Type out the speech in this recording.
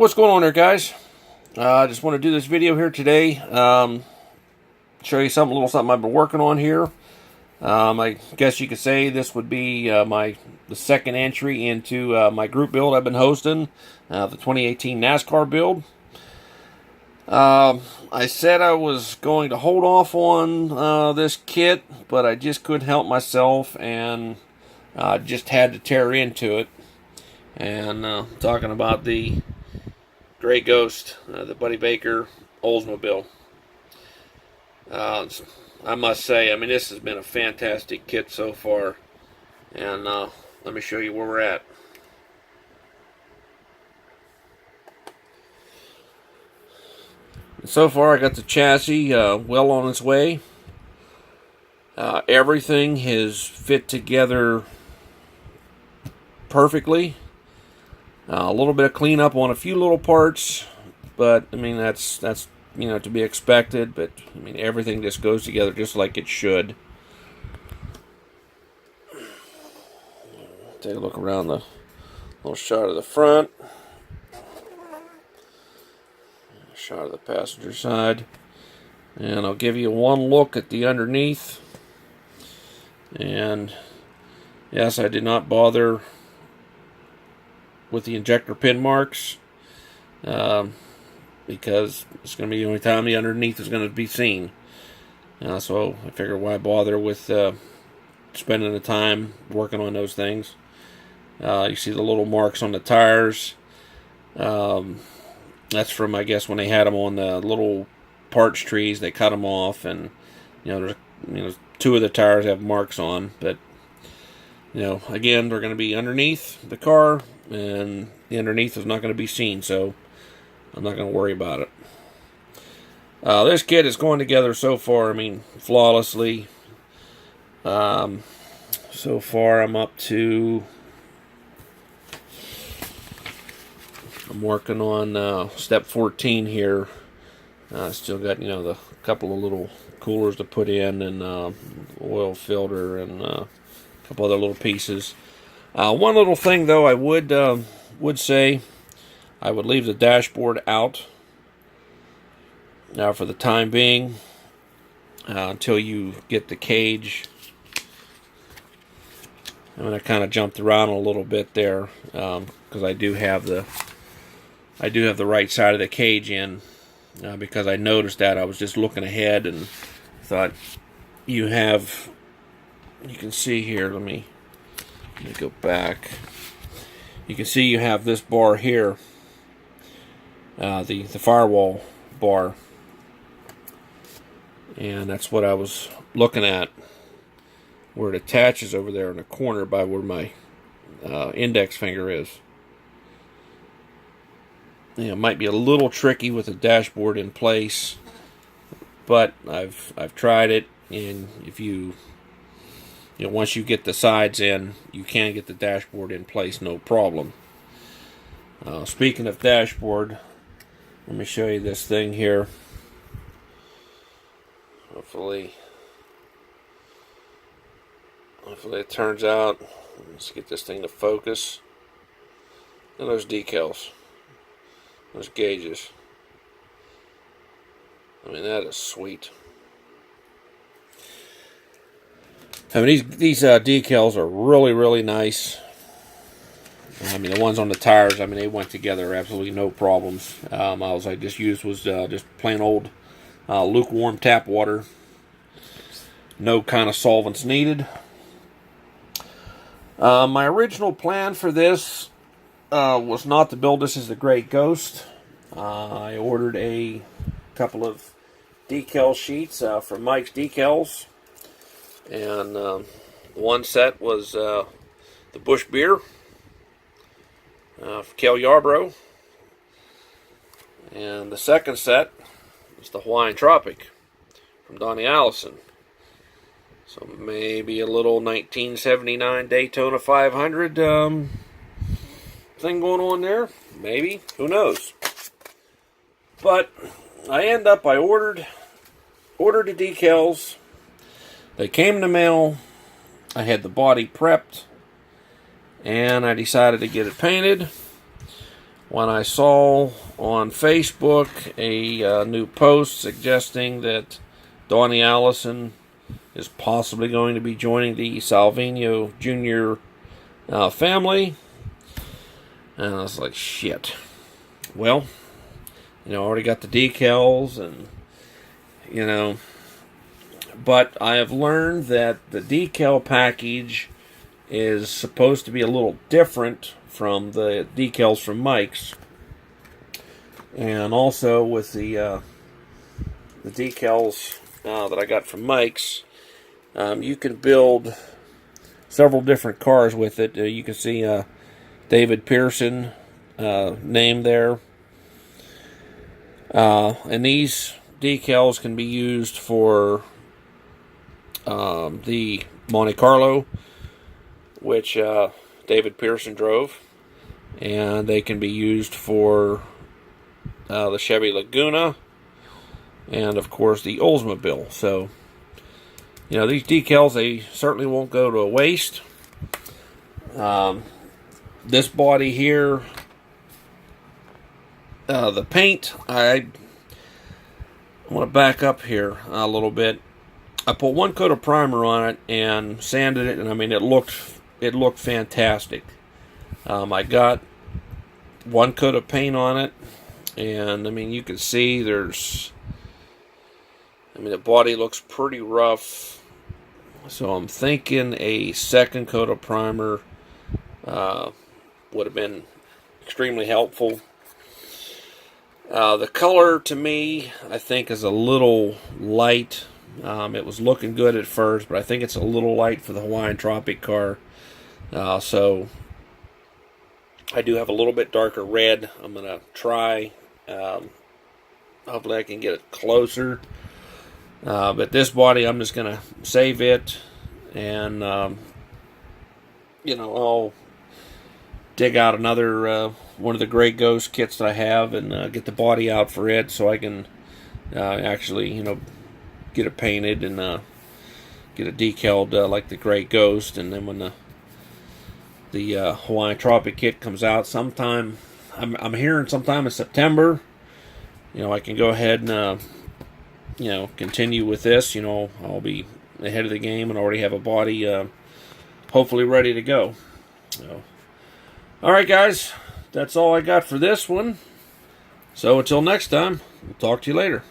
What's going on there, guys? I just want to do this video here today. Show you a little something I've been working on here. I guess you could say this would be the second entry into my group build I've been hosting, the 2018 Nascar build. I said I was going to hold off on this kit, but I just couldn't help myself and just had to tear into it. And talking about the Gray Ghost, the Buddy Baker Oldsmobile. I must say, I mean, this has been a fantastic kit so far. And let me show you where we're at. So far, I got the chassis well on its way. Everything has fit together perfectly. A little bit of cleanup on a few little parts, but I mean that's to be expected. But I mean everything just goes together just like it should. Take a look around the little shot of the front, shot of the passenger side, and I'll give you one look at the underneath. And yes, I did not bother with the injector pin marks because it's going to be the only time the underneath is going to be seen. So I figured why bother with spending the time working on those things. You see the little marks on the tires. That's from, I guess, when they had them on the little parts trees. They cut them off, and there's two of the tires have marks on, but again, they're going to be underneath the car, and the underneath is not going to be seen, so I'm not going to worry about it. This kit is going together so far, I mean, flawlessly. So far, I'm working on step 14 here. Still got, the couple of little coolers to put in, and oil filter, and a couple other little pieces. One little thing, though, I would say I would leave the dashboard out for the time being until you get the cage. I mean, I kind of jumped around a little bit there because I do have the right side of the cage in because I noticed that. I was just looking ahead and thought you can see here. Let me go back. You can see you have this bar here, the Firewall Bar, and that's what I was looking at, where it attaches over there in the corner by where my index finger is. It might be a little tricky with the dashboard in place, but I've tried it, and if once you get the sides in, you can get the dashboard in place, no problem. Speaking of dashboard, let me show you this thing here. Hopefully it turns out. Let's get this thing to focus. And those decals, those gauges. I mean, that is sweet. I mean, these decals are really, really nice. I mean, the ones on the tires, I mean, they went together absolutely no problems. All I just used was just plain old lukewarm tap water. No kind of solvents needed. My original plan for this was not to build this as the Gray Ghost. I ordered a couple of decal sheets from Mike's Decals. And one set was the Bush Beer for Kel Yarbrough. And the second set is the Hawaiian Tropic from Donnie Allison. So maybe a little 1979 Daytona 500 thing going on there. Maybe. Who knows? But I ordered the decals. They came in the mail. I had the body prepped, and I decided to get it painted. when I saw on Facebook a new post suggesting that Donnie Allison is possibly going to be joining the Salvino Jr. Family. And I was like, shit. Well, I already got the decals and, but I have learned that the decal package is supposed to be a little different from the decals from Mike's. And also with the decals that I got from Mike's, you can build several different cars with it. You can see David Pearson name there. And these decals can be used for the Monte Carlo, which David Pearson drove. And they can be used for the Chevy Laguna. And, of course, the Oldsmobile. So, these decals, they certainly won't go to waste. This body here, the paint, I want to back up here a little bit. I put one coat of primer on it and sanded it, and it looked fantastic. I got one coat of paint on it, and you can see there's, the body looks pretty rough. So I'm thinking a second coat of primer would have been extremely helpful. The color, to me, I think is a little light. It was looking good at first, but I think it's a little light for the Hawaiian Tropic car. So I do have a little bit darker red. I'm going to try. Hopefully I can get it closer. But this body, I'm just going to save it. And, I'll dig out another one of the Gray Ghost kits that I have and get the body out for it so I can actually, get it painted and get it decaled like the Gray Ghost. And then when the Hawaiian Tropic kit comes out sometime, I'm hearing sometime in September, I can go ahead and continue with this. I'll be ahead of the game and already have a body hopefully ready to go. So, alright guys, that's all I got for this one. So until next time, we'll talk to you later.